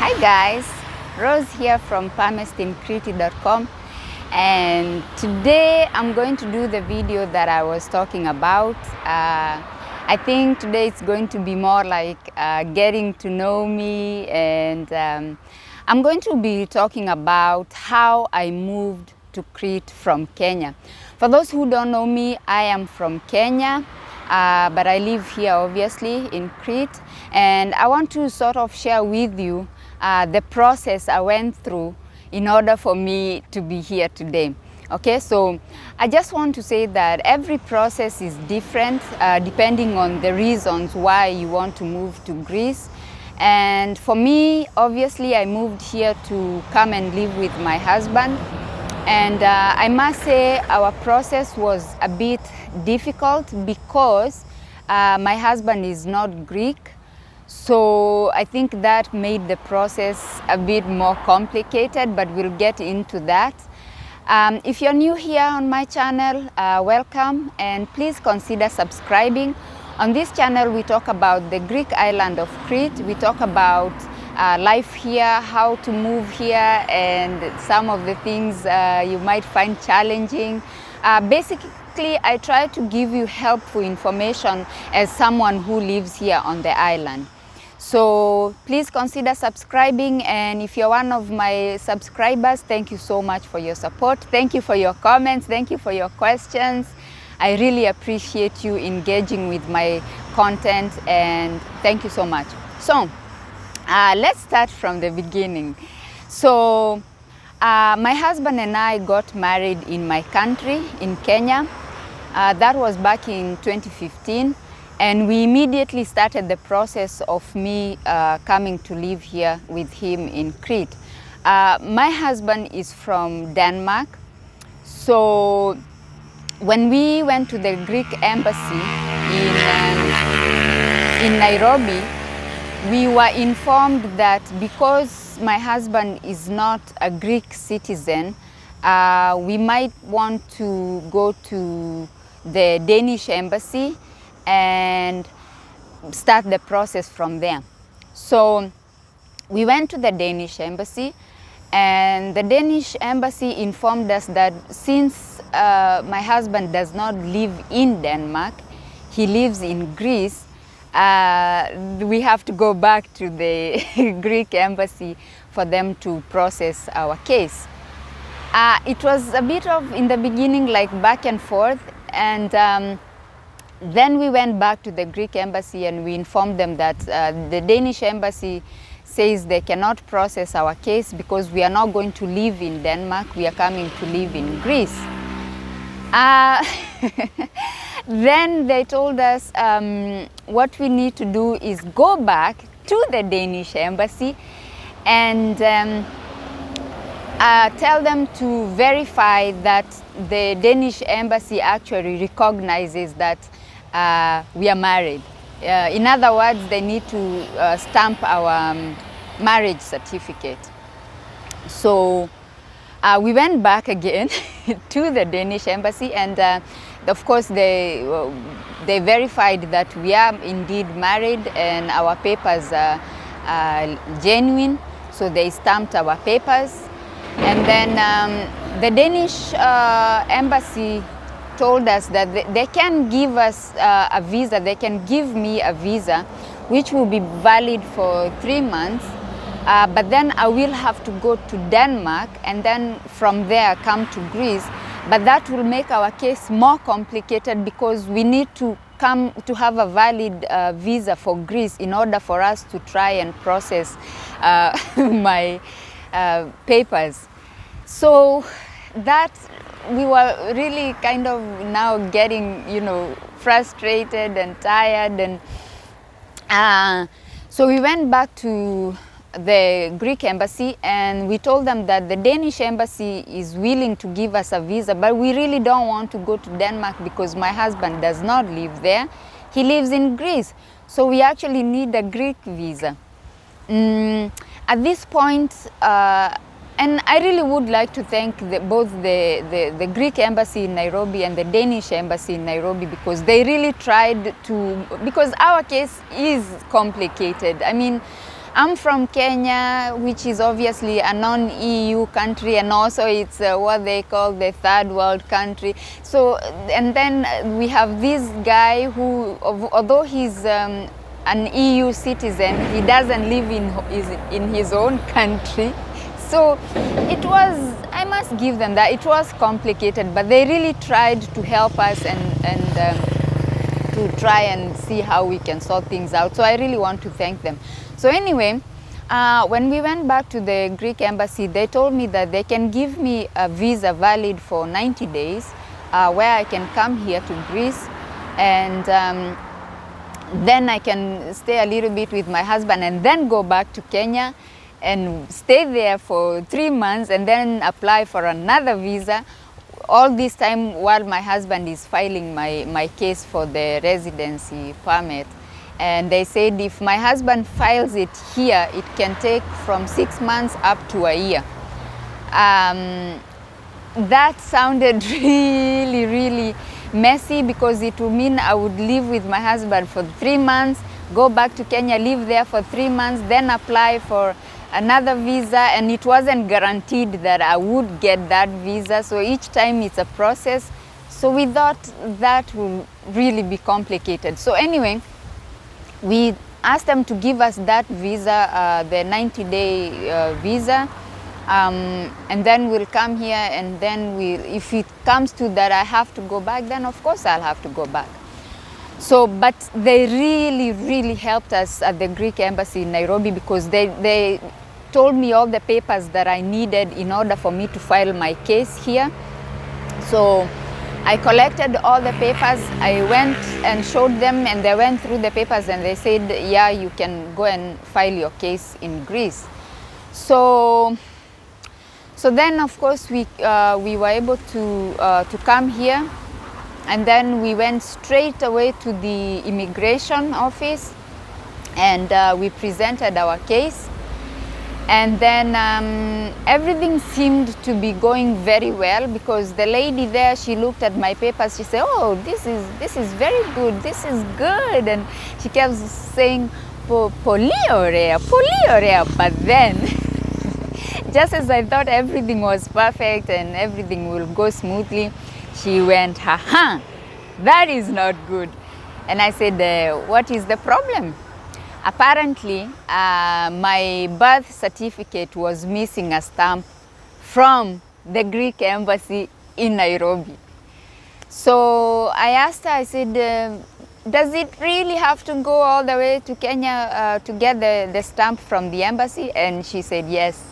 Hi guys, Rose here from PalestineCrete.com, and today I'm going to do the video that I was talking about. I think today it's going to be more like getting to know me, and I'm going to be talking about how I moved to Crete from Kenya. For those who don't know me, I am from Kenya. But I live here obviously in Crete, and I want to sort of share with you the process I went through in order for me to be here today. Okay, so I just want to say that every process is different depending on the reasons why you want to move to Greece. And for me, obviously I moved here to come and live with my husband. And I must say our process was a bit difficult because my husband is not Greek. So I think that made the process a bit more complicated, but we'll get into that. If you're new here on my channel, welcome, and please consider subscribing. On this channel we talk about the Greek island of Crete. We talk about life here, how to move here, and some of the things you might find challenging. Basically, I try to give you helpful information as someone who lives here on the island. So please consider subscribing, and if you're one of my subscribers, thank you so much for your support. Thank you for your comments, thank you for your questions. I really appreciate you engaging with my content, and thank you so much. So let's start from the beginning. So my husband and I got married in my country, in Kenya. That was back in 2015. And we immediately started the process of me coming to live here with him in Crete. My husband is from Denmark. So when we went to the Greek embassy in Nairobi, we were informed that because my husband is not a Greek citizen, we might want to go to the Danish embassy and start the process from there. So we went to the Danish embassy, and the Danish embassy informed us that since my husband does not live in Denmark, he lives in Greece, we have to go back to the Greek embassy for them to process our case. It was a bit of, in the beginning, like back and forth, and then we went back to the Greek embassy and we informed them that the Danish embassy says they cannot process our case because we are not going to live in Denmark, we are coming to live in Greece. Then they told us what we need to do is go back to the Danish embassy and tell them to verify that the Danish embassy actually recognizes that we are married. In other words, they need to stamp our marriage certificate. So we went back again to the Danish embassy, and of course they verified that we are indeed married and our papers are genuine. So they stamped our papers, and then the Danish embassy told us that they can give us a visa, they can give me a visa which will be valid for 3 months, but then I will have to go to Denmark and then from there come to Greece. But that will make our case more complicated because we need to come to have a valid visa for Greece in order for us to try and process my papers. So that we were really kind of now getting, frustrated and tired, and so we went back to the Greek embassy and we told them that the Danish embassy is willing to give us a visa, but we really don't want to go to Denmark because my husband does not live there. He lives in Greece, so we actually need a Greek visa. At this point, and I really would like to thank both the Greek embassy in Nairobi and the Danish embassy in Nairobi, because they really tried to, because our case is complicated. I mean, I'm from Kenya, which is obviously a non-EU country, and also it's what they call the third world country. So, and then we have this guy who, although he's an EU citizen, he doesn't live in his own country. So it was, I must give them that, it was complicated, but they really tried to help us and to try and see how we can sort things out. So I really want to thank them. So anyway, when we went back to the Greek embassy, they told me that they can give me a visa valid for 90 days where I can come here to Greece, and then I can stay a little bit with my husband and then go back to Kenya and stay there for 3 months and then apply for another visa. All this time while my husband is filing my case for the residency permit. And they said if my husband files it here, it can take from 6 months up to a year. That sounded really, really messy, because it would mean I would live with my husband for 3 months, go back to Kenya, live there for 3 months, then apply for another visa, and it wasn't guaranteed that I would get that visa. So each time it's a process. So we thought that would really be complicated. So anyway, we asked them to give us that visa, the 90-day visa, and then we'll come here, and then if it comes to that I have to go back, then of course I'll have to go back. So, but they really, really helped us at the Greek embassy in Nairobi, because they told me all the papers that I needed in order for me to file my case here. So I collected all the papers, I went and showed them, and they went through the papers and they said, yeah, you can go and file your case in Greece. So then of course we were able to come here, and then we went straight away to the immigration office, and we presented our case. And then everything seemed to be going very well, because the lady there, she looked at my papers, she said, oh, this is very good, this is good. And she kept saying, poliorea. But then, just as I thought everything was perfect and everything will go smoothly, she went, haha, that is not good. And I said, what is the problem? Apparently, my birth certificate was missing a stamp from the Greek embassy in Nairobi. So I asked her, I said, does it really have to go all the way to Kenya to get the stamp from the embassy? And she said, yes.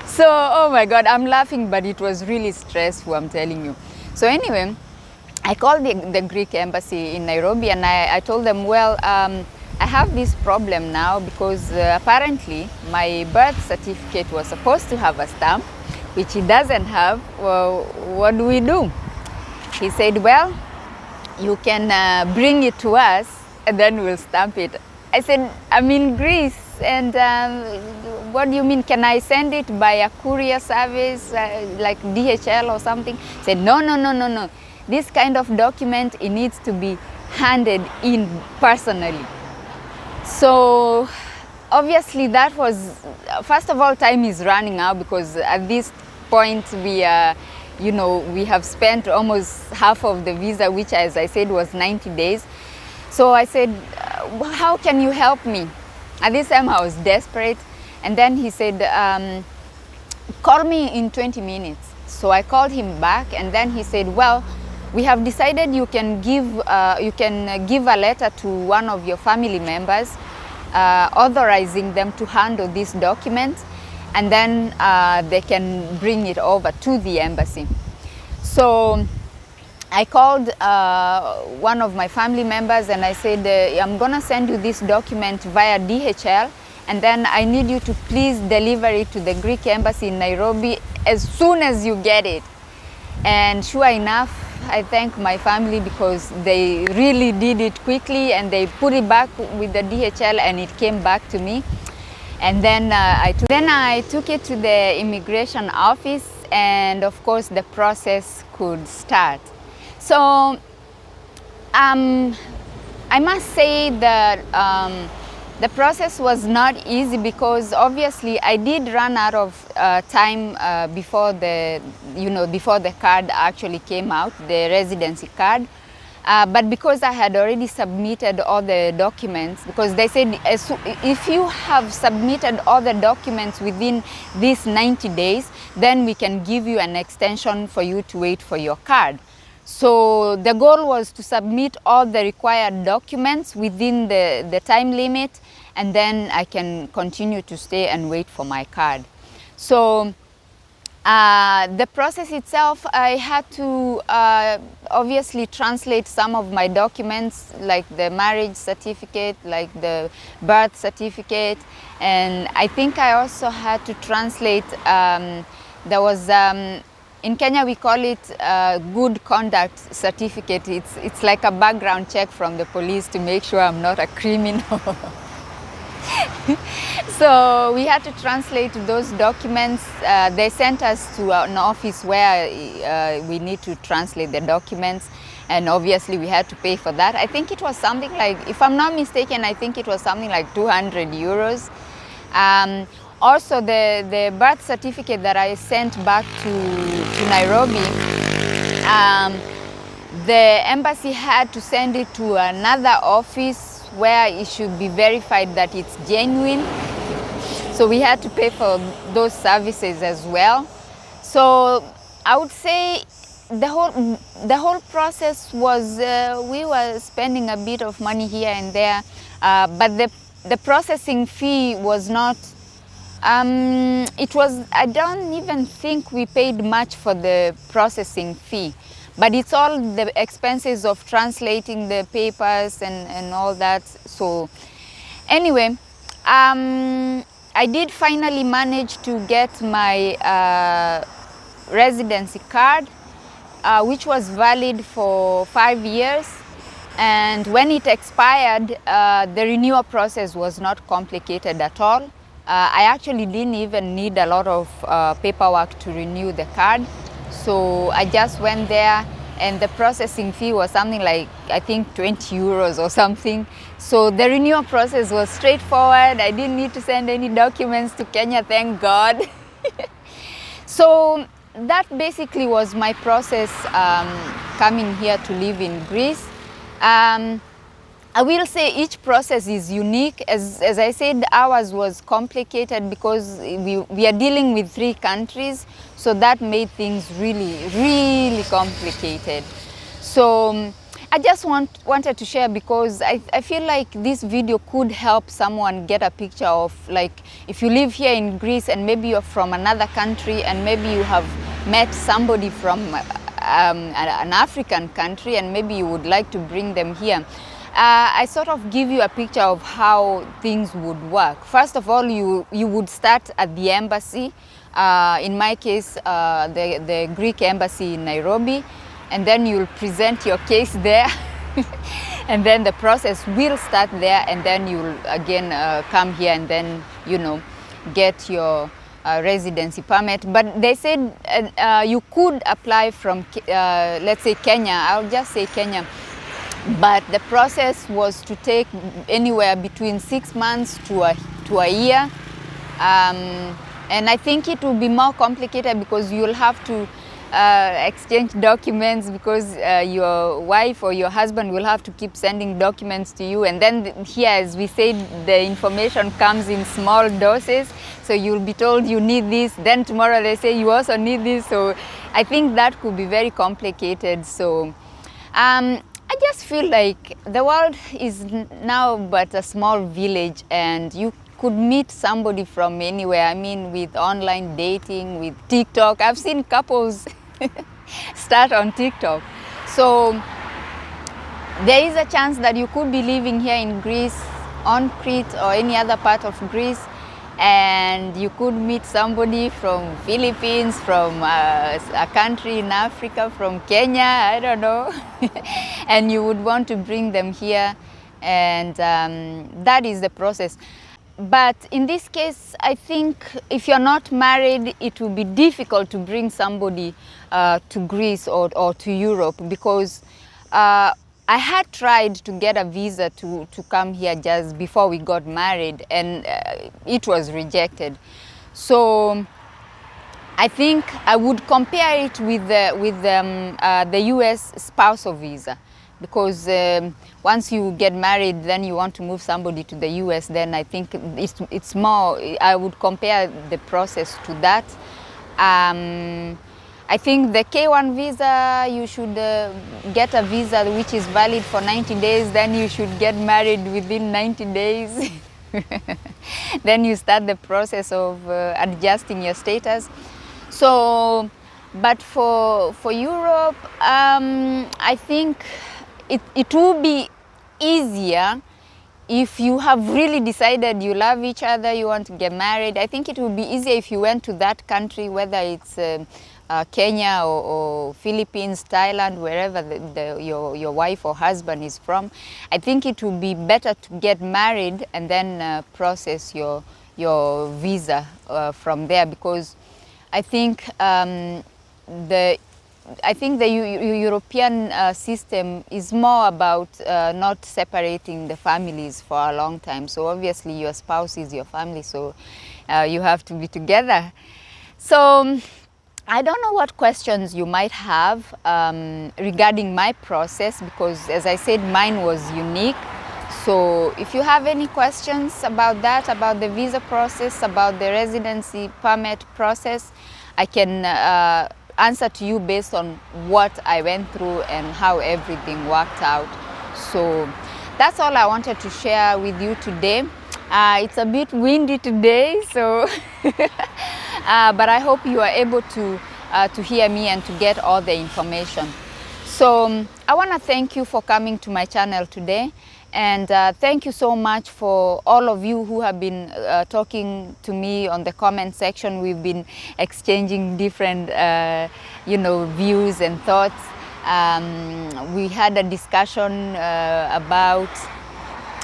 So, oh my God, I'm laughing, but it was really stressful, I'm telling you. So anyway, I called the Greek embassy in Nairobi, and I told them, well, I have this problem now, because apparently my birth certificate was supposed to have a stamp, which it doesn't have. Well, what do we do? He said, well, you can bring it to us and then we'll stamp it. I said, I'm in Greece, and what do you mean? Can I send it by a courier service like DHL or something? He said, no. This kind of document, it needs to be handed in personally. So obviously that was, first of all, time is running out, because at this point we have spent almost half of the visa, which, as I said, was 90 days. So I said, how can you help me? At this time I was desperate. And then he said, call me in 20 minutes. So I called him back, and then he said, well, we have decided you can give a letter to one of your family members authorizing them to handle this document, and then they can bring it over to the embassy. So I called one of my family members, and I said, I'm gonna send you this document via DHL, and then I need you to please deliver it to the Greek embassy in Nairobi as soon as you get it. And sure enough, I thank my family, because they really did it quickly, and they put it back with the DHL, and it came back to me. And then I took it to the immigration office, and of course the process could start. So I must say that the process was not easy, because obviously I did run out of time before before the card actually came out, the residency card. But because I had already submitted all the documents, because they said if you have submitted all the documents within these 90 days, then we can give you an extension for you to wait for your card. So the goal was to submit all the required documents within the time limit, and then I can continue to stay and wait for my card. So the process itself, I had to obviously translate some of my documents, like the marriage certificate, like the birth certificate, and I think I also had to translate, there was, in Kenya we call it good conduct certificate. It's like a background check from the police to make sure I'm not a criminal. So we had to translate those documents. They sent us to an office where we need to translate the documents, and obviously we had to pay for that. I think it was something like, if I'm not mistaken, I think it was something like 200 euros. Also, the birth certificate that I sent back to Nairobi, the embassy had to send it to another office where it should be verified that it's genuine. So we had to pay for those services as well. So I would say the whole process was, we were spending a bit of money here and there, but the processing fee was not, I don't even think we paid much for the processing fee. But it's all the expenses of translating the papers and all that. So anyway, I did finally manage to get my residency card, which was valid for 5 years. And when it expired, the renewal process was not complicated at all. I actually didn't even need a lot of paperwork to renew the card. So I just went there, and the processing fee was something like, I think 20 euros or something. So the renewal process was straightforward. I didn't need to send any documents to Kenya, thank God. So that basically was my process coming here to live in Greece. I will say each process is unique. As I said, ours was complicated because we are dealing with 3 countries, so that made things really complicated. So I just wanted to share, because I feel like this video could help someone get a picture of, like, if you live here in Greece and maybe you're from another country and maybe you have met somebody from an African country and maybe you would like to bring them here. I sort of give you a picture of how things would work. First of all, you would start at the embassy. In my case, the Greek embassy in Nairobi, and then you'll present your case there. And then the process will start there, and then you'll again come here and then, get your residency permit. But they said you could apply from, let's say Kenya, I'll just say Kenya. But the process was to take anywhere between 6 months to a year. And I think it will be more complicated because you'll have to exchange documents, because your wife or your husband will have to keep sending documents to you. And then here, as we said, the information comes in small doses. So you'll be told you need this, then tomorrow they say you also need this. So I think that could be very complicated. So I just feel like the world is now but a small village, and you could meet somebody from anywhere. I mean, with online dating, with TikTok. I've seen couples start on TikTok. So there is a chance that you could be living here in Greece, on Crete or any other part of Greece, and you could meet somebody from Philippines, from a country in Africa, from Kenya, I don't know, and you would want to bring them here, and that is the process. But in this case, I think if you're not married, it will be difficult to bring somebody to Greece or to Europe, because I had tried to get a visa to come here just before we got married, and it was rejected. So I think I would compare it with the US spousal visa, because once you get married, then you want to move somebody to the US, then I think it's more, I would compare the process to that. I think the K1 visa, you should get a visa which is valid for 90 days, then you should get married within 90 days. Then you start the process of adjusting your status. So, but for Europe, I think it will be easier if you have really decided you love each other, you want to get married. I think it will be easier if you went to that country, whether it's Kenya or Philippines, Thailand, wherever your wife or husband is from. I think it would be better to get married and then process your visa from there, because I think the European system is more about not separating the families for a long time. So obviously your spouse is your family, so you have to be together. So I don't know what questions you might have regarding my process, because as I said, mine was unique. So if you have any questions about that, about the visa process, about the residency permit process, I can answer to you based on what I went through and how everything worked out. So that's all I wanted to share with you today. It's a bit windy today, so but I hope you are able to hear me and to get all the information. So I want to thank you for coming to my channel today, and thank you so much for all of you who have been talking to me on the comment section. We've been exchanging different views and thoughts. We had a discussion about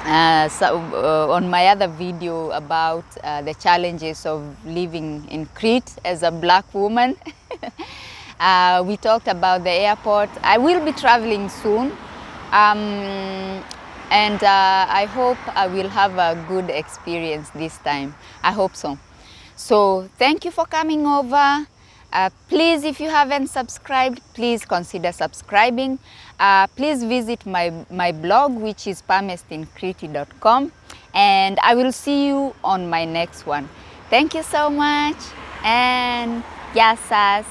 on my other video about the challenges of living in Crete as a black woman. We talked about the airport. I will be traveling soon, and I hope I will have a good experience this time. I hope so. So thank you for coming over. Please, if you haven't subscribed, please consider subscribing. Please visit my blog, which is pamestincrete.com, and I will see you on my next one. Thank you so much, and yasas.